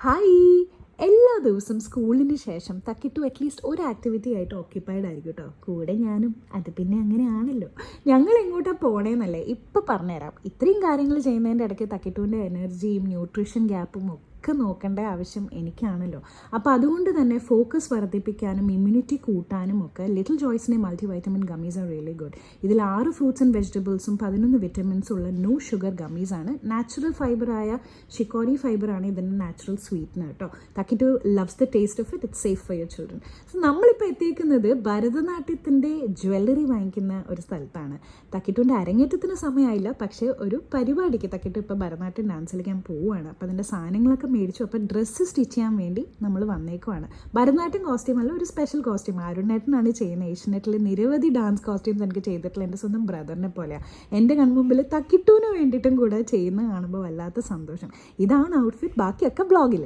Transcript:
Hi. എല്ലാ ദിവസവും സ്കൂളിന് ശേഷം തക്കിട്ടു അറ്റ്ലീസ്റ്റ് ഒരു ആക്ടിവിറ്റി ആയിട്ട് ഓക്യുപ്പൈഡ് ആയിരിക്കും കേട്ടോ. കൂടെ ഞാനും. അത് പിന്നെ അങ്ങനെയാണല്ലോ. ഞങ്ങൾ എങ്ങോട്ടാണ് പോണേന്നല്ലേ ഇപ്പം പറഞ്ഞുതരാം. ഇത്രയും കാര്യങ്ങൾ ചെയ്യുന്നതിൻ്റെ ഇടയ്ക്ക് തക്കിട്ടുവിൻ്റെ എനർജിയും ന്യൂട്രീഷൻ ഗ്യാപ്പും ഒക്കെ നോക്കേണ്ട ആവശ്യം എനിക്കാണല്ലോ. അപ്പോൾ അതുകൊണ്ട് തന്നെ ഫോക്കസ് വർദ്ധിപ്പിക്കാനും ഇമ്മ്യൂണിറ്റി കൂട്ടാനും ഒക്കെ ലിറ്റിൽ ജോയ്സിൻ്റെ multi vitamin gummies are really good. ഇതിൽ 6 ഫ്രൂട്ട്സ് ആൻഡ് വെജിറ്റബിൾസും 11 വിറ്റമിൻസും ഉള്ള നോ ഷുഗർ ഗമ്മീസാണ്. നാച്ചുറൽ ഫൈബറായ ഷിക്കോറി ഫൈബറാണ് ഇതിൻ്റെ നാച്ചുറൽ സ്വീറ്റ്നർ കേട്ടോ. തക്കിട്ടു loves the taste of it. It's safe for your children. So നമ്മളിപ്പോൾ എത്തിയിരിക്കുന്നത് ഭരതനാട്യത്തിൻ്റെ ജ്വല്ലറി വാങ്ങിക്കുന്ന ഒരു സ്ഥലത്താണ്. തക്കിട്ടുവിൻ്റെ അരങ്ങേറ്റത്തിന് സമയമായില്ല, പക്ഷേ ഒരു പരിപാടിക്ക് തക്കിട്ടു ഇപ്പോൾ ഭരതനാട്യം ഡാൻസ് കളിക്കാൻ പോവുകയാണ്. അപ്പോൾ അതിൻ്റെ സാധനങ്ങളൊക്കെ മേടിച്ചു. അപ്പോൾ ഡ്രസ്സ് സ്റ്റിച്ച് ചെയ്യാൻ വേണ്ടി നമ്മൾ വന്നേക്കുവാണ്. ഭരതനാട്യം കോസ്റ്റ്യൂം അല്ല, ഒരു സ്പെഷ്യൽ കോസ്റ്റ്യൂം അരുണേട്ടനാണ് ചെയ്യുന്നത്. ഏഷ്യനെറ്റിൽ നിരവധി ഡാൻസ് കോസ്റ്റ്യൂംസ് എനിക്ക് ചെയ്തിട്ടുള്ള എൻ്റെ സ്വന്തം ബ്രദറിനെ പോലെയാണ്. എൻ്റെ കൺമുമ്പിൽ തക്കിട്ടുവിന് വേണ്ടിയിട്ടും കൂടെ ചെയ്യുന്ന കാണുമ്പോൾ വല്ലാത്ത സന്തോഷം. ഇതാണ് ഔട്ട്ഫിറ്റ്. ബാക്കിയൊക്കെ ബ്ലോഗിൽ.